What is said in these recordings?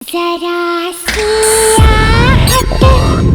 जरा सियाहत होती है।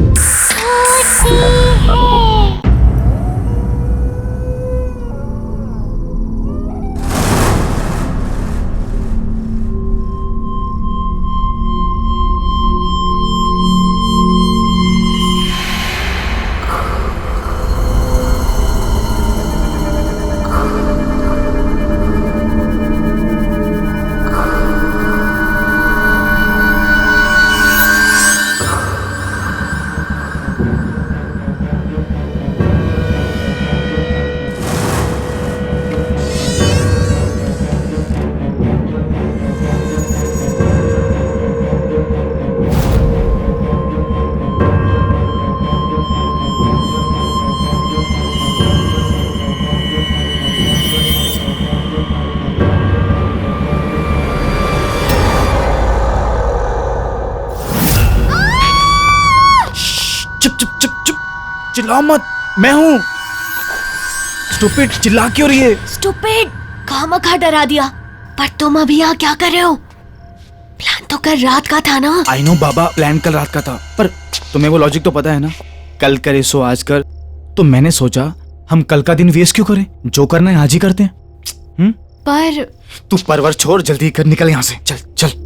चिल्लाओ मत, मैं हूँ। स्टूपिड, चिल्ला क्यों रही है? स्टूपिड, खामखा डरा दिया। पर तुम अभी यहाँ क्या कर रहे हो? प्लान तो कल रात का था ना। आई नो बाबा, प्लान कल रात का था, पर तुम्हें वो लॉजिक तो पता है ना, कल करे सो आज कर। तो मैंने सोचा हम कल का दिन वेस्ट क्यों करें, जो करना है आज ही करते हैं। पर तू परवर छोड़, जल्दी कर, निकल यहाँ से, चल चल।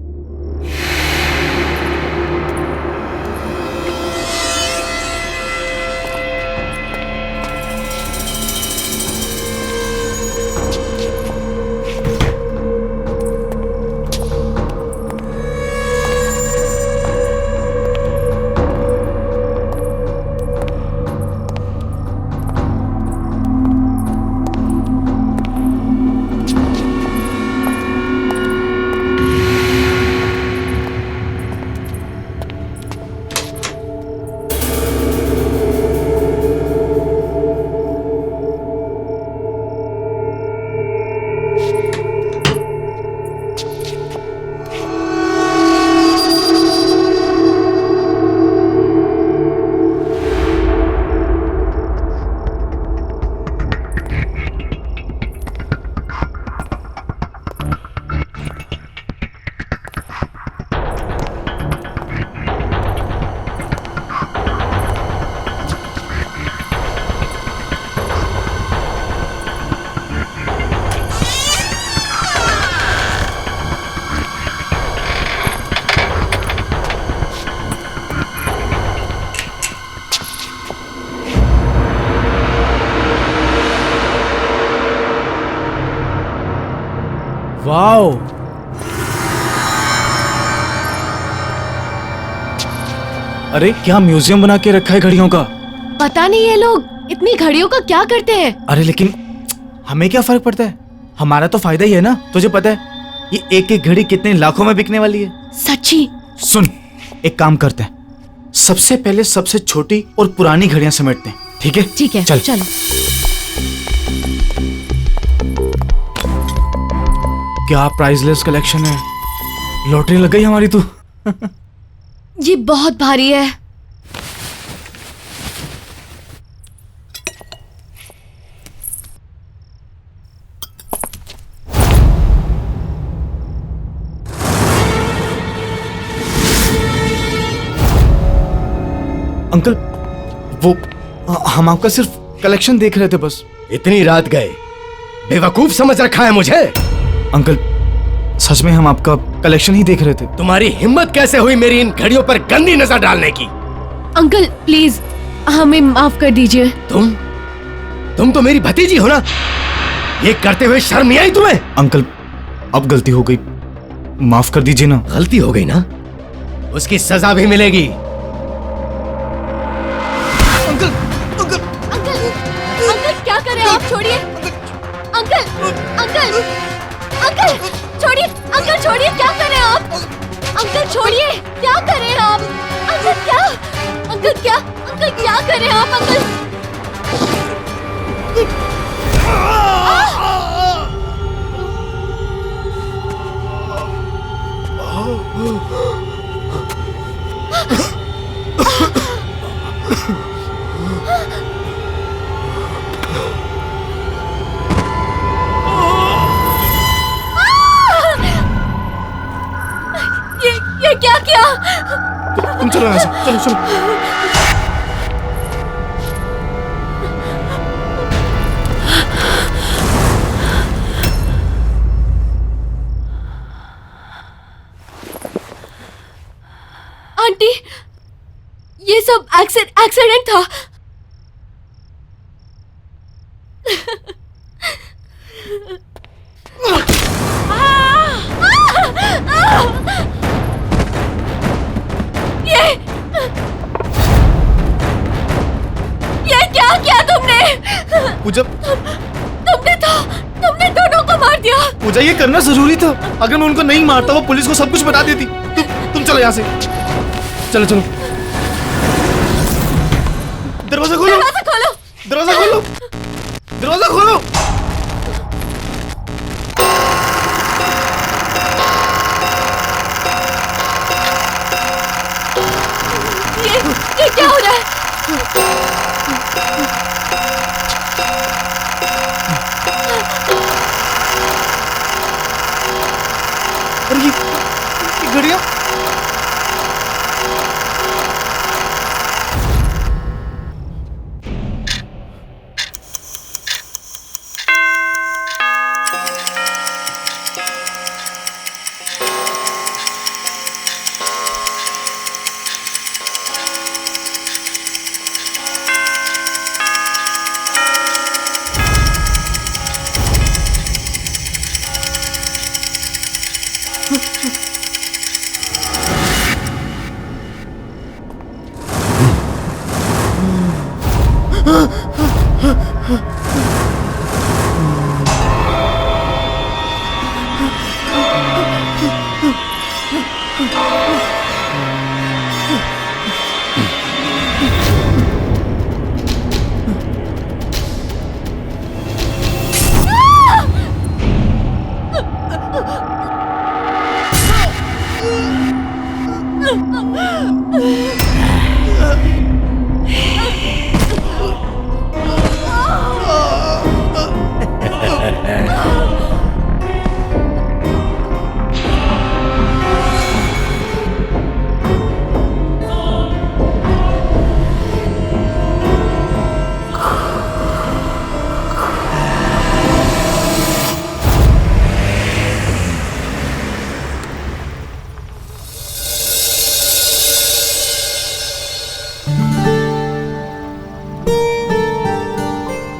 वाओ, अरे क्या म्यूजियम बना के रखा है घड़ियों का। पता नहीं ये लोग इतनी घड़ियों का क्या करते हैं। अरे लेकिन हमें क्या फर्क पड़ता है, हमारा तो फायदा ही है ना। तुझे पता है ये एक एक घड़ी कितने लाखों में बिकने वाली है। सच्ची? सुन, एक काम करते हैं, सबसे पहले सबसे छोटी और पुरानी घड़ियां समेटते हैं, ठीक है? ठीक है, चल चलो। क्या प्राइसलेस कलेक्शन है, लॉटरी लग गई हमारी तो। ये बहुत भारी है। अंकल, वो हम आपका सिर्फ कलेक्शन देख रहे थे बस। इतनी रात गए, बेवकूफ समझ रखा है मुझे? अंकल सच में हम आपका कलेक्शन ही देख रहे थे। तुम्हारी हिम्मत कैसे हुई मेरी इन घड़ियों पर गंदी नजर डालने की? अंकल प्लीज हमें माफ कर दीजिए। तुम तो मेरी भतीजी हो ना, ये करते हुए शर्म नहीं आई तुम्हें? अंकल अब गलती हो गई, माफ कर दीजिए ना। गलती हो गई ना, उसकी सजा भी मिलेगी। अंकल क्या कर रहे हैं आप? छोड़िए अंकल, अंकल अंकल छोड़िए, अंकल छोड़िए, क्या कर रहे हैं आप? अंकल छोड़िए, क्या कर रहे हैं आप? अंकल क्या, अंकल क्या, अंकल क्या कर रहे हैं आप? अंकल ये क्या क्या किया? तुम चलो यहाँ से, चलो चलो। आंटी, ये सब एक्सीडेंट था। ये क्या किया तुमने? पूजा, तुमने दोनों को मार दिया। पूजा ये करना जरूरी था। अगर मैं उनको नहीं मारता वो पुलिस को सब कुछ बता देती। तुम चलो यहाँ से, चलो चलो। दरवाजा खोलो, दरवाजा खोलो। दरवाजा खोलो, दरवाजा खोलो। ये क्या हो रहा है? अरे ये घड़ियाँ।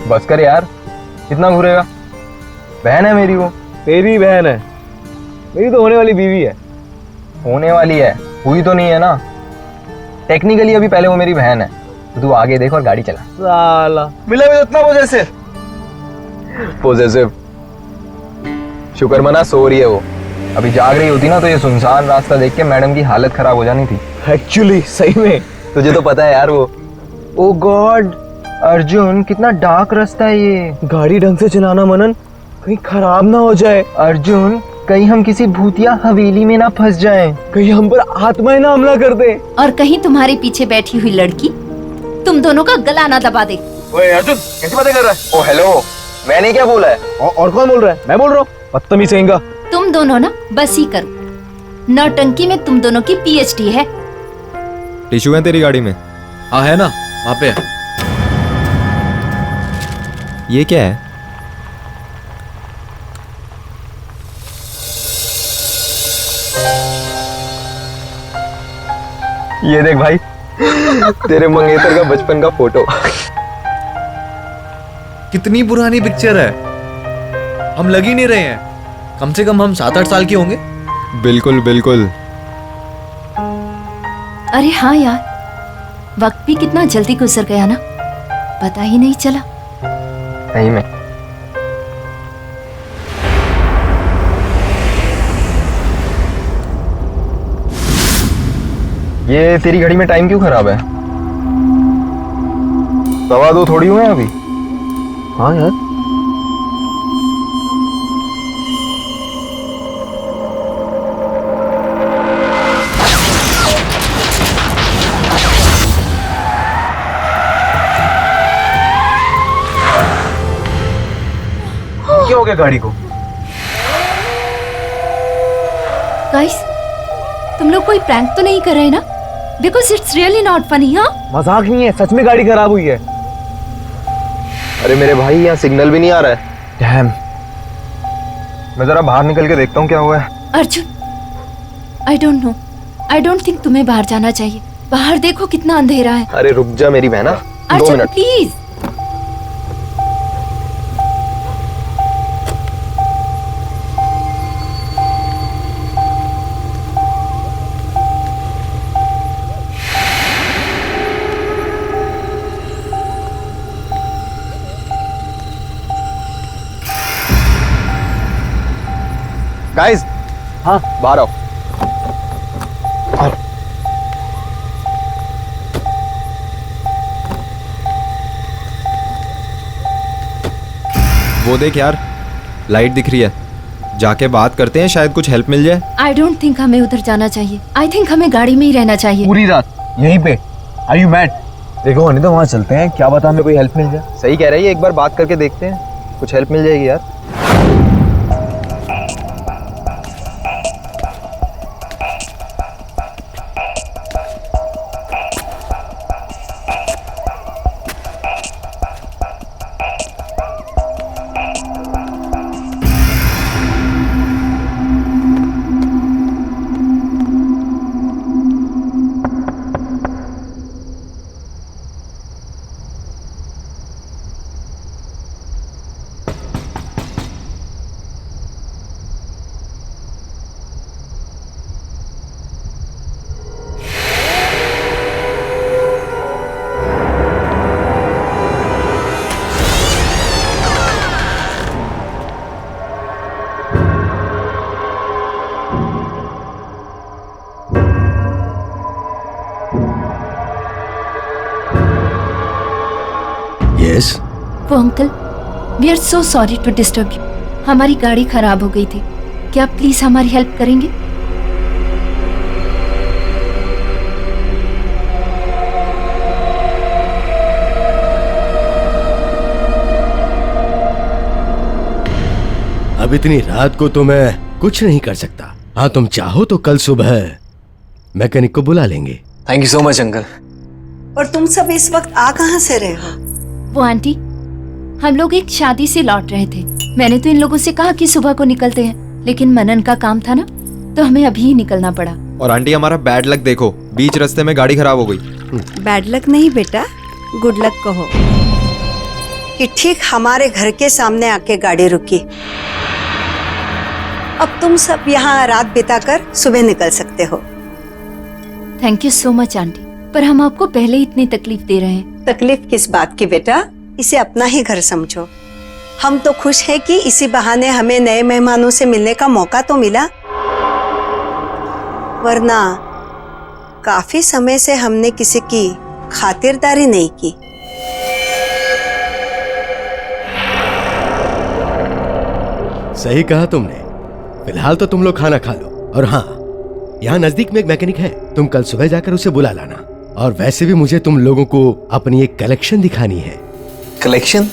बस कर यार, कितना घूरेगा। बहन है मेरी, वो तेरी बहन है, मेरी तो होने वाली बीवी है। होने वाली है, हुई तो नहीं है ना। टेक्निकली अभी पहले वो मेरी बहन है। तो तू आगे देख और गाड़ी चला। साला मिला भी उतना पॉजेसिव। शुक्र मना सो रही है वो। अभी जाग रही होती ना तो ये सुनसान रास्ता देख के मैडम की हालत खराब हो जानी थी। एक्चुअली सही में तुझे तो पता है यार वो। ओ गॉड अर्जुन, कितना डार्क रास्ता है ये। गाड़ी ढंग से चलाना मनन, कहीं खराब ना हो जाए। अर्जुन, कहीं हम किसी भूतिया हवेली में ना फंस जाएं। कहीं हम पर आत्माएं ना हमला कर दे। और कहीं तुम्हारे पीछे बैठी हुई लड़की तुम दोनों का गला ना दबा दे। ओए अर्जुन, कैसी बातें कर रहा है? ओ हेलो, मैंने क्या बोला है? और कौन बोल रहा है? मैं बोल रहा हूँ। बदतमीज कहेंगा। तुम दोनों ना बस ही करो। नौटंकी में तुम दोनों की पीएचडी है। टिश्यू है तेरी गाड़ी में? हाँ है ना, वहाँ पे है। ये क्या है? ये देख भाई, तेरे मंगेतर का बचपन का फोटो। कितनी पुरानी पिक्चर है, हम लग ही नहीं रहे हैं। कम से कम हम 7-8 साल के होंगे। बिल्कुल बिल्कुल। अरे हाँ यार, वक्त भी कितना जल्दी गुजर गया ना, पता ही नहीं चला। सही में। ये तेरी घड़ी में टाइम क्यों खराब है? 2:15 थोड़ी हुए हैं अभी। हाँ यार, क्या हो गया गाड़ी को? गाइस, तुम लोग कोई प्रैंक तो नहीं कर रहे ना? Because it's really not funny. हाँ, मजाक नहीं है, सच में गाड़ी खराब हुई है। अरे मेरे भाई, यहाँ सिग्नल भी नहीं आ रहा है। डैम, मैं जरा बाहर निकल के देखता हूँ क्या हुआ है। Arjun, I don't know, I don't think तुम्हें बाहर जाना चाहिए। बाहर देखो कितना अंधेरा है। अरे रुक जा मेरी बहना, 2 अर्जुन मिनट। प्लीज। गाइस, हाँ बाहर आओ। वो देख यार, लाइट दिख रही है, जाके बात करते हैं, शायद कुछ हेल्प मिल जाए। आई डोंट थिंक हमें उधर जाना चाहिए। आई थिंक हमें गाड़ी में ही रहना चाहिए। पूरी रात यहीं पे? Are you mad? देखो नहीं तो वहाँ चलते हैं, क्या पता हमें कोई हेल्प मिल जाए। सही कह रही है, एक बार बात करके देखते हैं, कुछ हेल्प मिल जाएगी यार। यस, वो uncle, we are so sorry to disturb you. हमारी गाड़ी खराब हो गई थी, क्या आप प्लीज हमारी हेल्प करेंगे? अब इतनी रात को तो मैं कुछ नहीं कर सकता। हाँ, तुम चाहो तो कल सुबह मैकेनिक को बुला लेंगे। Thank you so much uncle. और तुम सब इस वक्त आ कहाँ से रहे हो? वो आंटी, हम लोग एक शादी से लौट रहे थे। मैंने तो इन लोगों से कहा कि सुबह को निकलते हैं, लेकिन मनन का काम था ना, तो हमें अभी ही निकलना पड़ा। और आंटी, हमारा बैड लक देखो, बीच रास्ते में गाड़ी खराब हो गई। बैड लक नहीं बेटा, गुड लक कहो कि ठीक हमारे घर के सामने आके गाड़ी रुकी। अब तुम सब यहाँ रात बिताकर सुबह निकल सकते हो। Thank you so much aunty, पर हम आपको पहले ही इतनी तकलीफ दे रहे हैं। तकलीफ किस बात की बेटा, इसे अपना ही घर समझो। हम तो खुश हैं कि इसी बहाने हमें नए मेहमानों से मिलने का मौका तो मिला, वरना काफी समय से हमने किसी की खातिरदारी नहीं की। सही कहा तुमने। फिलहाल तो तुम लोग खाना खा लो। और हाँ, यहाँ नजदीक में एक मैकेनिक है, तुम कल सुबह जाकर उसे बुला लाना। और वैसे भी मुझे तुम लोगों को अपनी एक कलेक्शन दिखानी है। कलेक्शन?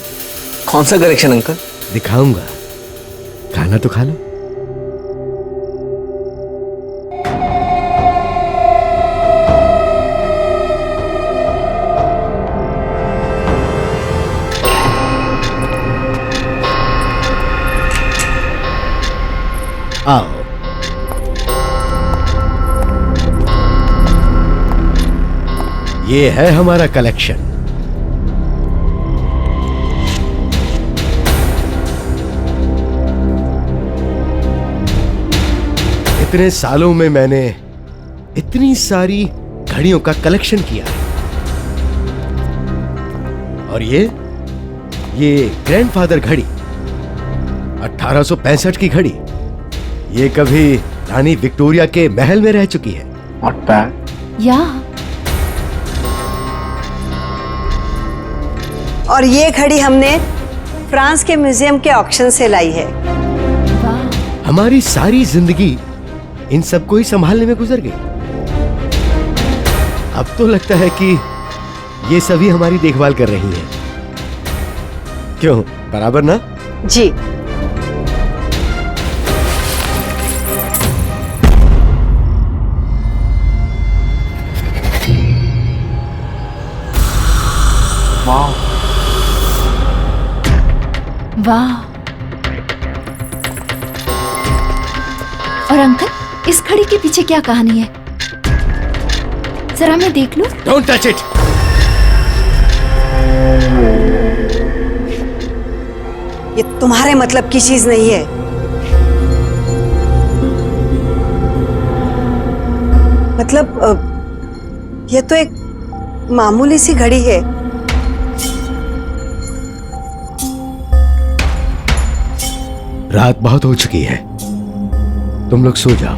कौन सा कलेक्शन अंकल? दिखाऊंगा, खाना तो खा लो। आओ। ये है हमारा कलेक्शन। इतने सालों में मैंने इतनी सारी घड़ियों का कलेक्शन किया है। और ये ग्रैंडफादर घड़ी, 1865 की घड़ी। ये कभी रानी विक्टोरिया के महल में रह चुकी है। Not bad. या और ये घड़ी हमने फ्रांस के म्यूजियम के ऑक्शन से लाई है। वाह, हमारी सारी जिंदगी इन सबको ही संभालने में गुजर गई। अब तो लगता है कि ये सभी हमारी देखभाल कर रही हैं। क्यों, बराबर ना? जी। वाह। और अंकल, इस घड़ी के पीछे क्या कहानी है? जरा मैं देख लूं। Don't touch it. ये तुम्हारे मतलब की चीज नहीं है। मतलब ये तो एक मामूली सी घड़ी है। रात बहुत हो चुकी है, तुम लोग सो जाओ।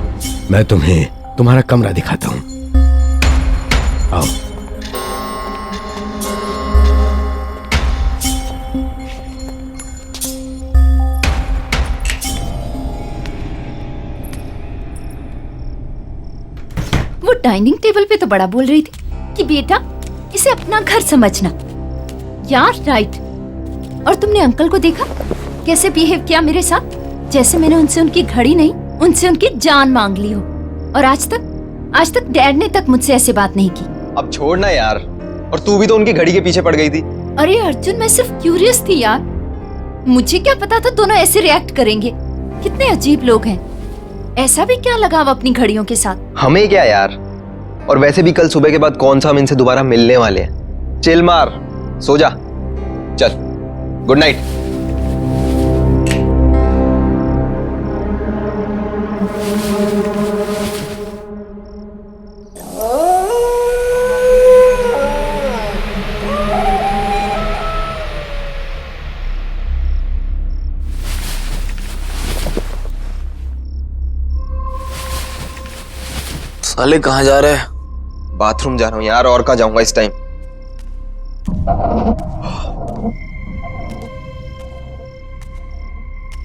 मैं तुम्हें तुम्हारा कमरा दिखाता हूं। आओ। वो डाइनिंग टेबल पे तो बड़ा बोल रही थी कि बेटा इसे अपना घर समझना। यार राइट। और तुमने अंकल को देखा कैसे बिहेव किया मेरे साथ? जैसे मैंने उनसे उनकी घड़ी नहीं, उनसे उनकी जान मांग ली हो। और आज तक डैड ने तक मुझसे ऐसे बात नहीं की। अब छोड़ना यार, और तू भी तो उनकी घड़ी के पीछे पड़ गई थी। अरे अर्जुन, मैं सिर्फ क्यूरियस थी यार। मुझे क्या पता था दोनों ऐसे रिएक्ट करेंगे। कितने अजीब लोग हैं। ऐसा भी क्या लगाव अपनी घड़ियों के साथ? हमें क्या यार, और वैसे भी कल सुबह के बाद कौन सा हम इनसे दोबारा मिलने वाले हैं। चिल मार, सो जा, चल, गुड नाइट। साले कहाँ जा रहे हैं? बाथरूम जा रहा हूँ यार, और कहाँ जाऊंगा इस टाइम।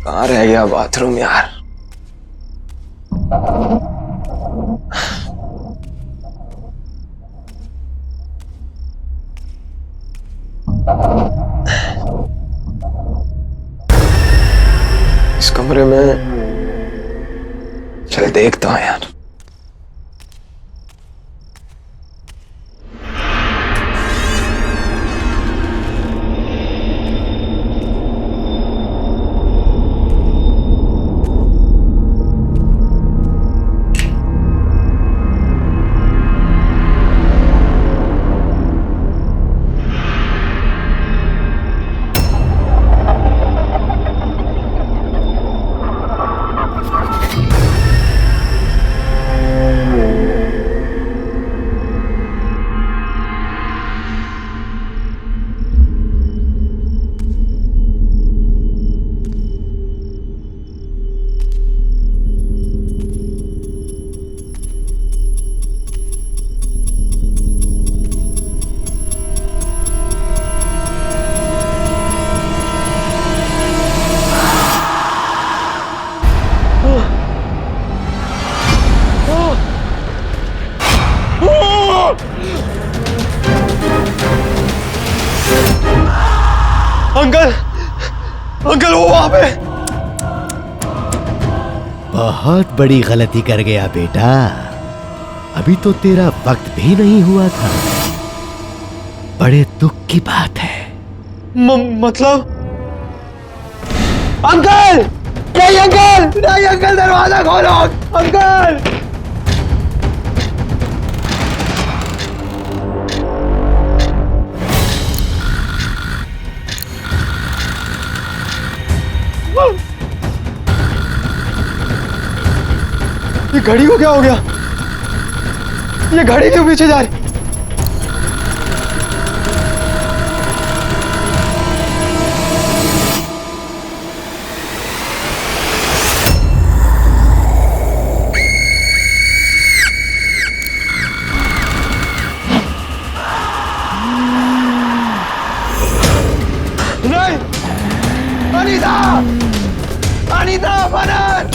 कहाँ रह गया बाथरूम यार? इस कमरे में चल देखता हूँ यार। अंकल वो वहां पे। बहुत बड़ी गलती कर गया बेटा। अभी तो तेरा वक्त भी नहीं हुआ था। बड़े दुख की बात है। मतलब अंकल, नहीं अंकल, नहीं अंकल, दरवाजा खोलो अंकल। ये घड़ी को क्या हो गया? ये घड़ी क्यों पीछे जा रही? नहीं, अनीता, अनीता, बनन,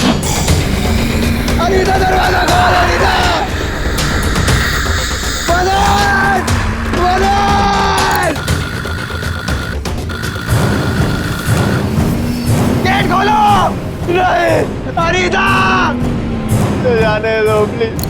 अनीता, दरवाजा खोल, अनीता, बनन, बनन, गेट खोलो। नहीं, अनीता, जाने दो please.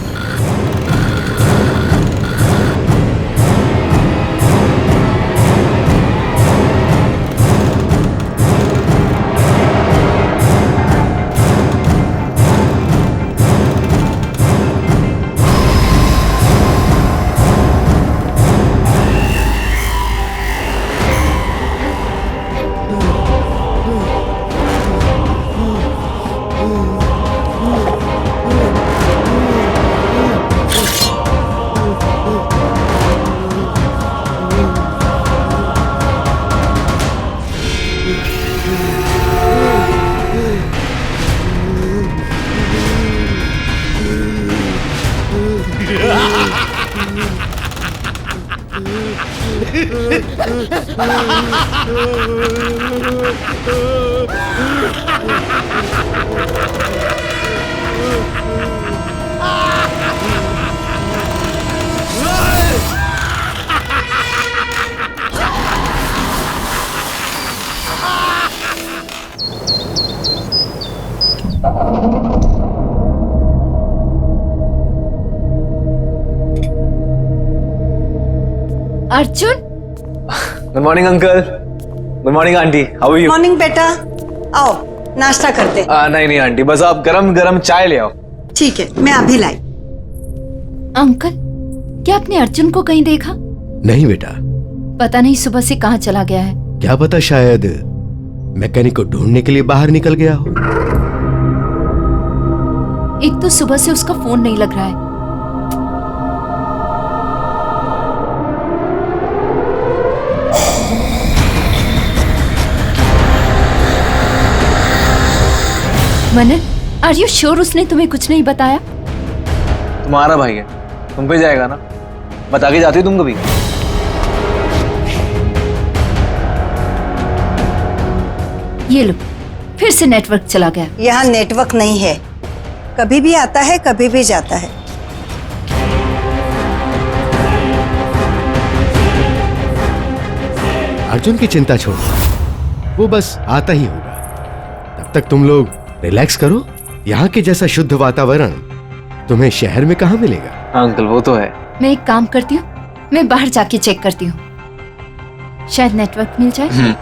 Arjun, good morning uncle. Good morning aunty, how are you? Morning बेटा, आओ नाश्ता करते। नहीं नहीं आंटी, बस आप गरम गरम चाय ले आओ। ठीक है, मैं अभी लाई। अंकल, क्या आपने अर्जुन को कहीं देखा? नहीं बेटा, पता नहीं सुबह से कहाँ चला गया है। क्या पता, शायद मैकेनिक को ढूंढने के लिए बाहर निकल गया हो। एक तो सुबह से उसका फोन नहीं लग रहा है। मनन, आर यू श्योर उसने तुम्हें कुछ नहीं बताया? तुम्हारा भाई है, तुम पे जाएगा ना, बता के जाती हो तुम कभी? ये लो, फिर से नेटवर्क चला गया। यहाँ नेटवर्क नहीं है, कभी भी आता है कभी भी जाता है। अर्जुन की चिंता छोड़ो, वो बस आता ही होगा। तब तक तुम लोग रिलैक्स करो। यहाँ के जैसा शुद्ध वातावरण तुम्हें शहर में कहाँ मिलेगा। अंकल वो तो है। मैं एक काम करती हूँ, मैं बाहर जाके चेक करती हूँ, शायद नेटवर्क मिल जाए।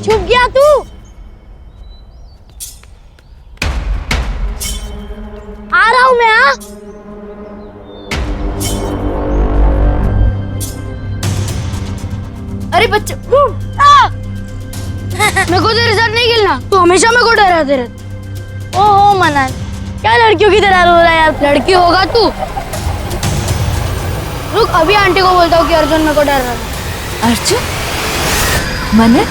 छुप गया तू। आ रहा हूं मैं। अरे बच्चे, मेरे को तेरे साथ नहीं खेलना, तू हमेशा मेरे को डराते रहता। ओहो मनन, क्या लड़कियों की तरह रो रहा है यार? लड़की होगा तू। रुक, अभी आंटी को बोलता हूँ कि अर्जुन मेरे को डर रहा है। अर्जुन? मनन?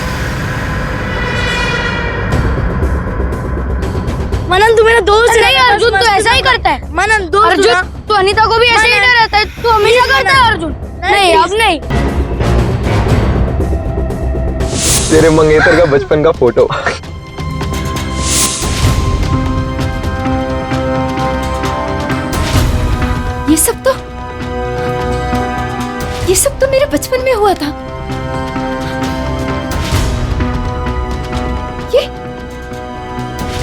मनन तू मेरा दोस्त नहीं, अर्जुन तो ऐसा ही करता है। मनन दोस्त अर्जुन, तू अनीता को भी ऐसे ही डराता है। तू हमेशा करता है अर्जुन। नहीं अब नहीं। तेरे मंगेतर का बचपन का फोटो। ये सब तो मेरे बचपन में हुआ था।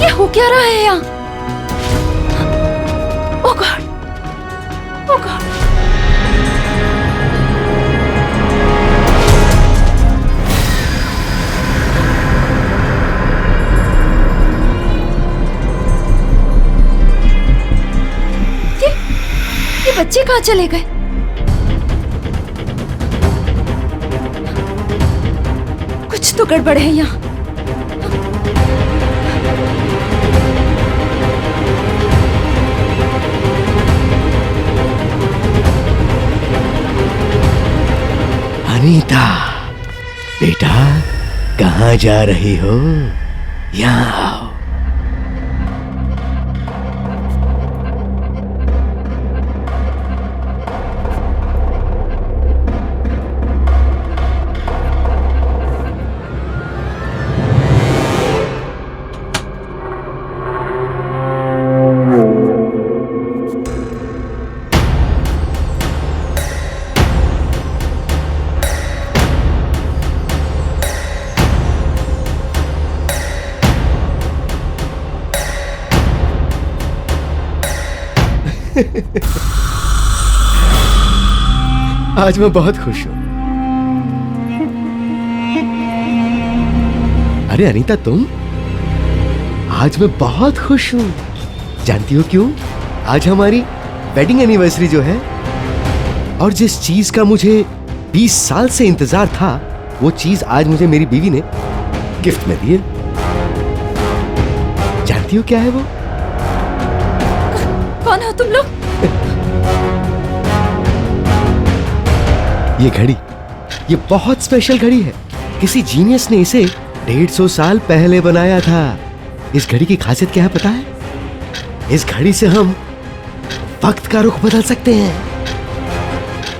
ये हो क्या रहा है यहाँ? ओह गॉड, ओह गॉड। ये बच्चे कहाँ चले गए? कुछ तो गड़बड़ है यहाँ। अनीता, बेटा कहाँ जा रही हो? यहाँ आओ। आज मैं बहुत खुश हूं। अरे अनीता, तुम? आज मैं बहुत खुश हूं। जानती हो क्यों? आज हमारी वेडिंग एनिवर्सरी जो है, और जिस चीज का मुझे 20 साल से इंतजार था, वो चीज आज मुझे मेरी बीवी ने गिफ्ट में दी है। जानती हो क्या है वो? कौन हो तुम लोग? ये घड़ी, ये बहुत स्पेशल घड़ी है। किसी जीनियस ने इसे 150 साल पहले बनाया था। इस घड़ी की खासियत क्या है पता है? इस घड़ी से हम वक्त का रुख बदल सकते हैं।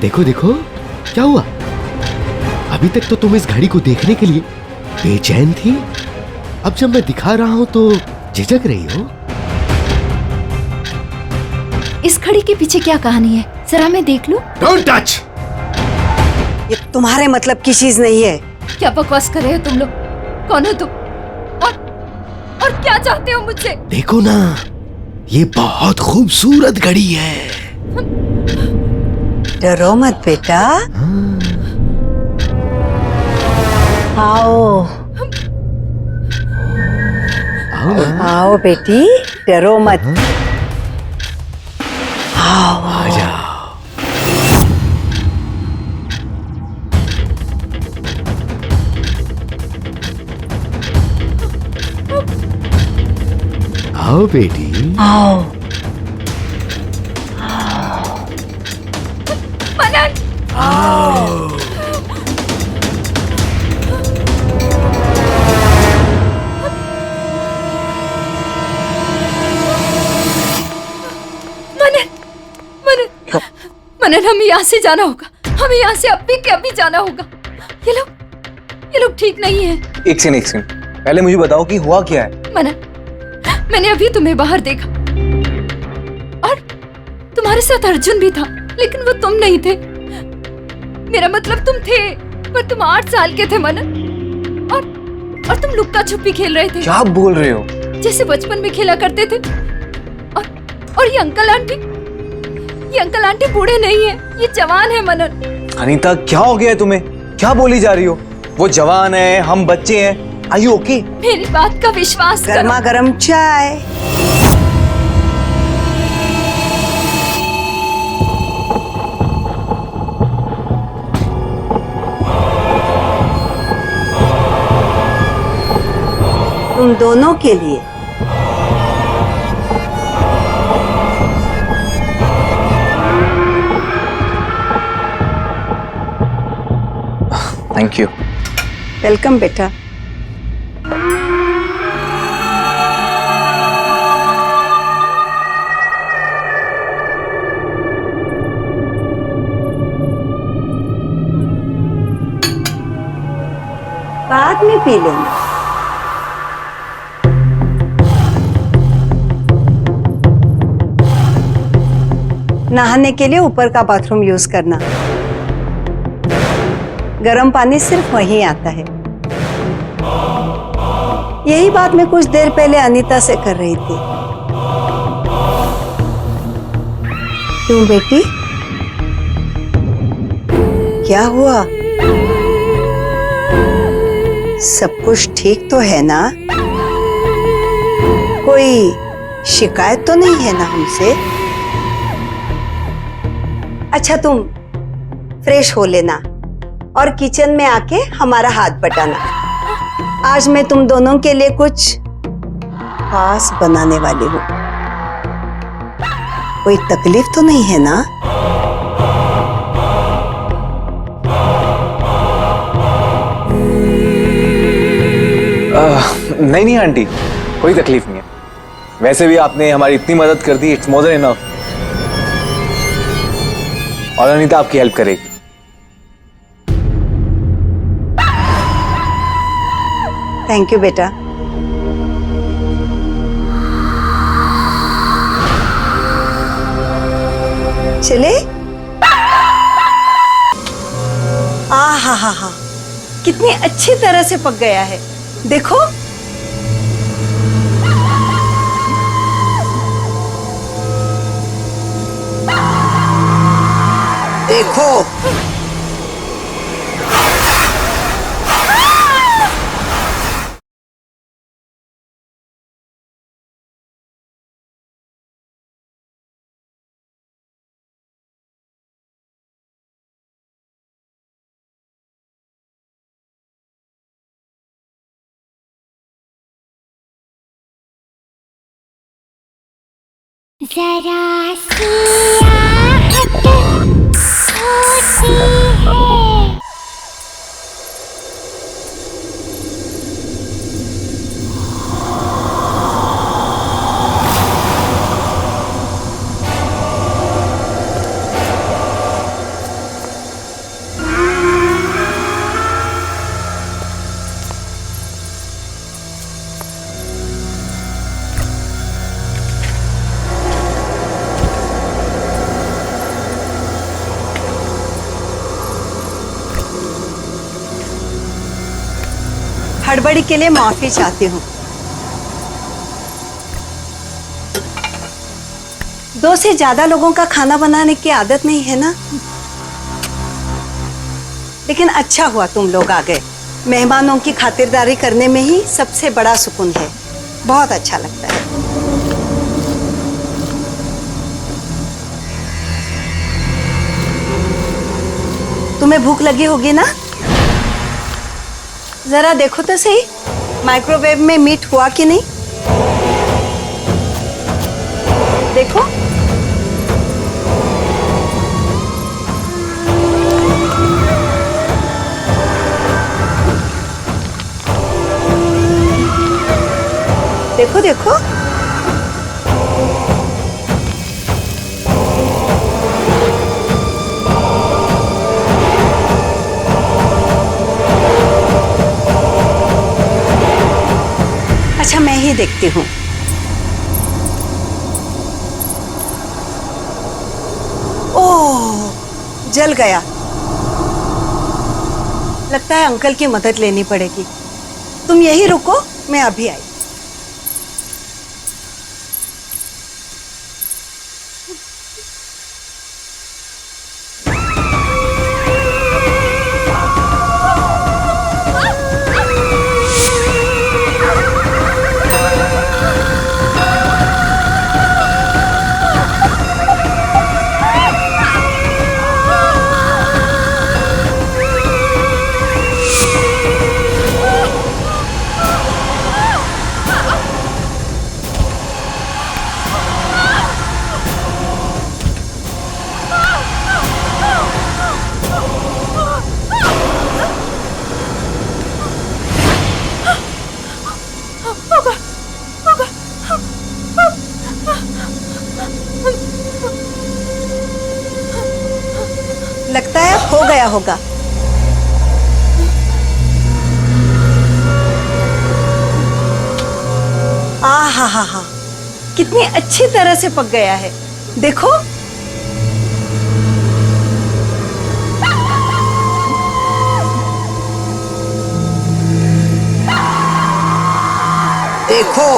देखो देखो क्या हुआ। अभी तक तो तुम इस घड़ी को देखने के लिए बेचैन थी, अब जब मैं दिखा रहा हूं तो झिझक रही हो। इस घड़ी के पीछे क्या कहानी है, जरा मैं देख लूं। Don't touch. ये तुम्हारे मतलब की चीज नहीं है। क्या बकवास कर रहे हो तुम लोग? कौन हो तुम? और क्या चाहते हो मुझसे? देखो ना, ये बहुत खूबसूरत घड़ी है। डरो मत बेटा, आओ आओ ना। आओ बेटी, डरो मत। आओ आ जाओ। आओ बेटी। आओ। मनन! मनन, हमें यहाँ से जाना होगा। हमें यहाँ से अभी के अभी जाना होगा। ये लोग ठीक नहीं है। एक सेकंड, पहले मुझे बताओ कि हुआ क्या है। मनन, मैंने अभी तुम्हें बाहर देखा और तुम्हारे साथ अर्जुन भी था, लेकिन वो तुम नहीं थे। मेरा मतलब तुम थे, पर तुम 8 साल के थे मनन, और तुम लुक्का छुपी खेल रहे थे। क्या बोल रहे हो? जैसे बचपन में खेला करते थे। और ये अंकल आंटी बूढ़े नहीं है, ये जवान है मनन। अनीता, क्या हो गया है तुम्हें? क्या बोली जा रही हो? वो जवान है, हम बच्चे हैं। Are you okay? मेरी बात का विश्वास करो। गर्मा गर्म चाय। तुम दोनों के लिए। Thank you. वेलकम बेटा। बाद में पी लेना। नहाने के लिए ऊपर का बाथरूम यूज करना। गर्म पानी सिर्फ वहीं आता है। यही बात मैं कुछ देर पहले अनीता से कर रही थी। क्यों बेटी, क्या हुआ? सब कुछ ठीक तो है ना? कोई शिकायत तो नहीं है ना हमसे? अच्छा, तुम फ्रेश हो लेना और किचन में आके हमारा हाथ बटाना। आज मैं तुम दोनों के लिए कुछ खास बनाने वाली हूँ। कोई तकलीफ तो नहीं है ना? नहीं आंटी, कोई तकलीफ नहीं है। वैसे भी आपने हमारी इतनी मदद कर दी, इट्स मोर देन इनफ। और अनीता आपकी हेल्प करेगी। थैंक यू बेटा। चले? हा, कितनी अच्छी तरह से पक गया है, देखो। देखो। जरा सी आहट होती है। हड़बड़ी के लिए माफी चाहती हूँ। 2 से ज्यादा लोगों का खाना बनाने की आदत नहीं है ना, लेकिन अच्छा हुआ तुम लोग आ गए। मेहमानों की खातिरदारी करने में ही सबसे बड़ा सुकून है। बहुत अच्छा लगता है। तुम्हें भूख लगी होगी ना? जरा देखो तो सही, माइक्रोवेव में मीट हुआ कि नहीं। देखो। देखो देखो। अच्छा, मैं ही देखती हूँ। ओह, जल गया। लगता है अंकल की मदद लेनी पड़ेगी। तुम यही रुको, मैं अभी आई। लगता है हो गया होगा। हा, कितनी अच्छी तरह से पक गया है। देखो। देखो।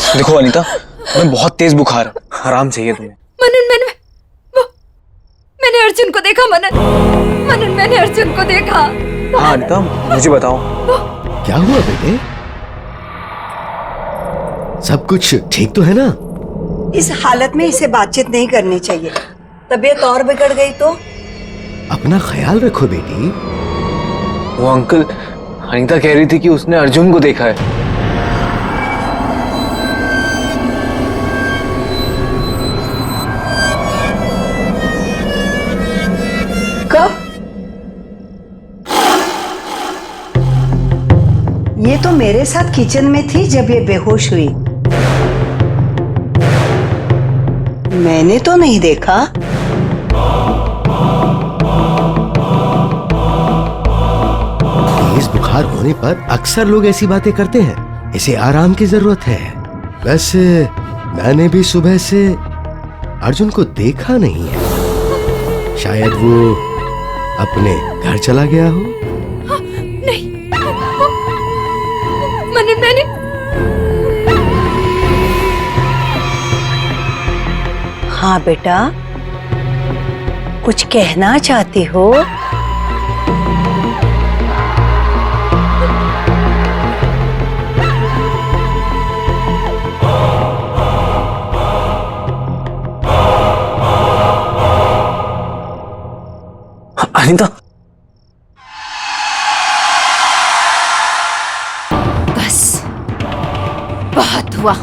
देखो अनीता, मैं बहुत तेज बुखार है, आराम चाहिए तुम्हें। मनन, मैंने अर्जुन को देखा। मनन, मैंने अर्जुन को देखा। हाँ अनीता, मुझे बताओ क्या हुआ बेटे? सब कुछ ठीक तो है ना? इस हालत में इसे बातचीत नहीं करनी चाहिए। तबीयत और बिगड़ गई तो? अपना ख्याल रखो बेटी। वो अंकल, अनीता कह रही थी कि उसने अर्जुन को देखा है। कब? ये तो मेरे साथ किचन में थी जब ये बेहोश हुई। मैंने तो नहीं देखा। तेज बुखार होने पर अक्सर लोग ऐसी बातें करते हैं। इसे आराम की जरूरत है। वैसे मैंने भी सुबह से अर्जुन को देखा नहीं है। शायद वो अपने घर चला गया हो। नहीं, मैंने हाँ बेटा, कुछ कहना चाहती हो? अनीता, बस बहुत हुआ।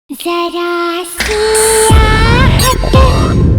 जरा सी आहट होती है।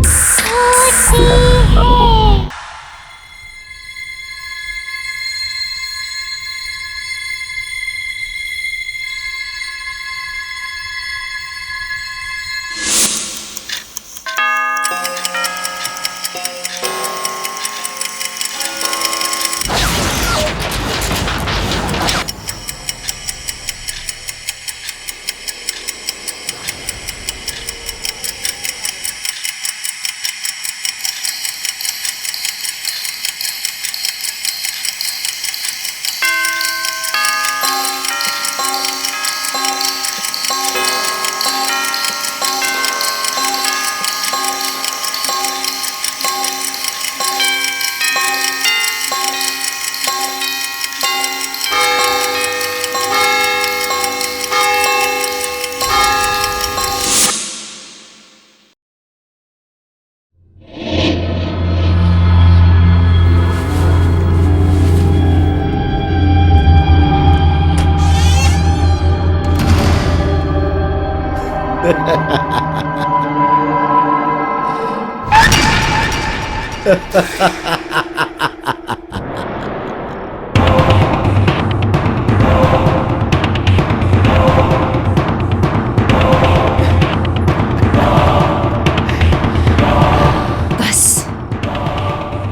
बस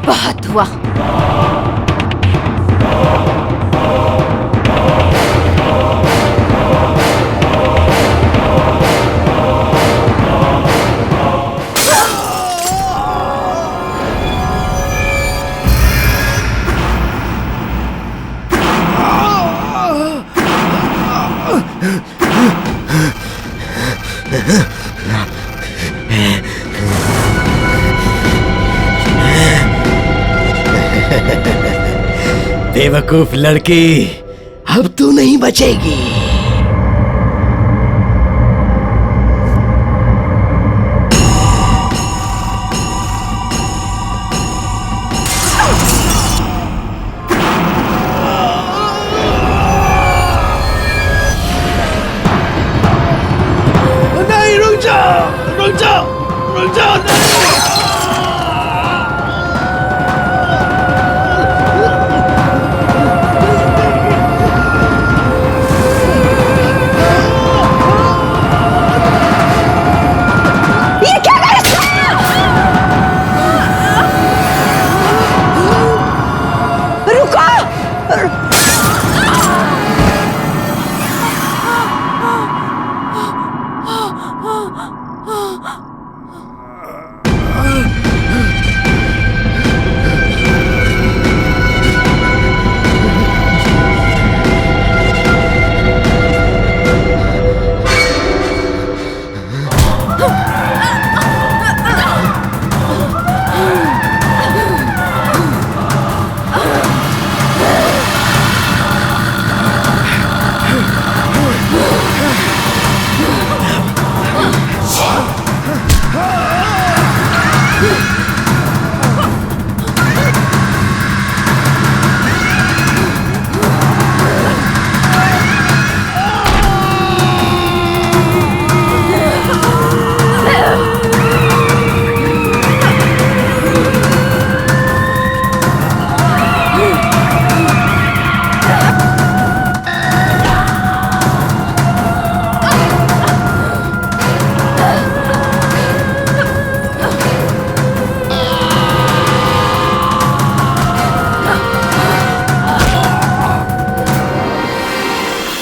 बहुत हुआ। बेवकूफ लड़की, अब तू नहीं बचेगी। नहीं, रुक जाओ, रुक जाओ, रुक जाओ, नहीं।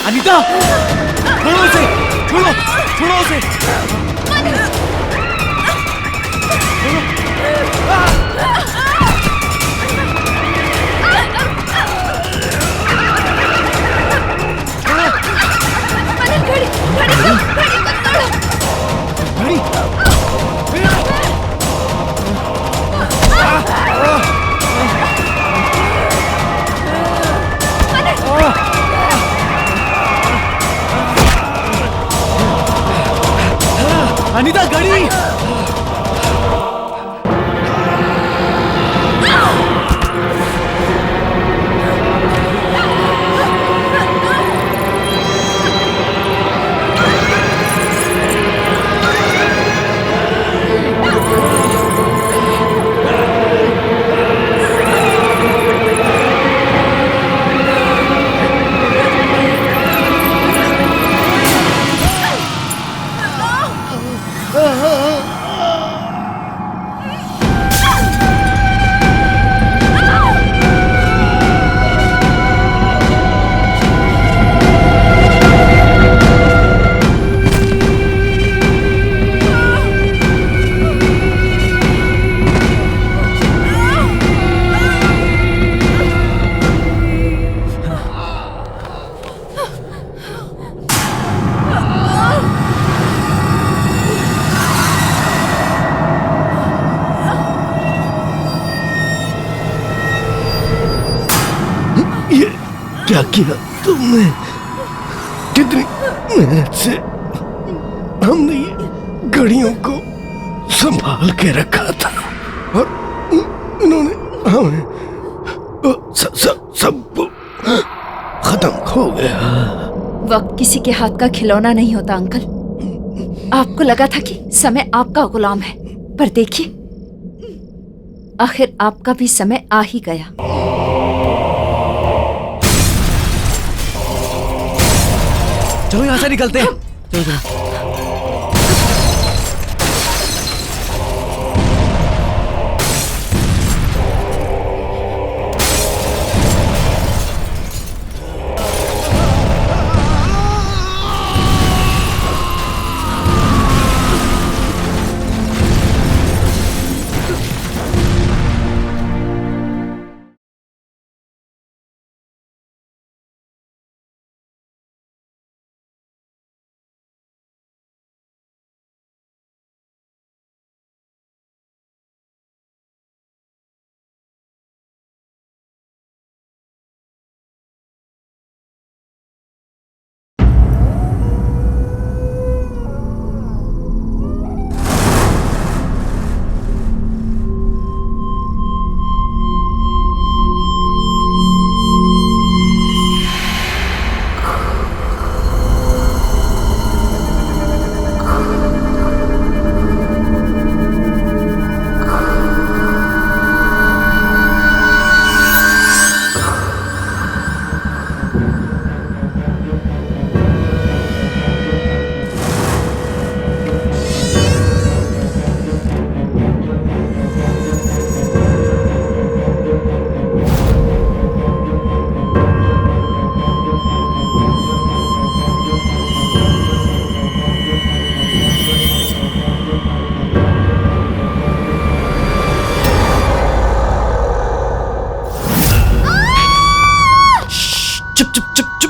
अनीता, छोड़ो उसे, छोड़ो, छोड़ो उसे। अनीता, गाड़ी। क्या किया तुमने? कितनी मेहनत से हमने ये घड़ियों को संभाल के रखा था और इन्होंने हमें सब खत्म हो गया। वक्त किसी के हाथ का खिलौना नहीं होता अंकल। आपको लगा था कि समय आपका गुलाम है, पर देखिए आखिर आपका भी समय आ ही गया। चलो यहाँ से निकलते हैं। चलो चलो। चुप चुप चुप चुप।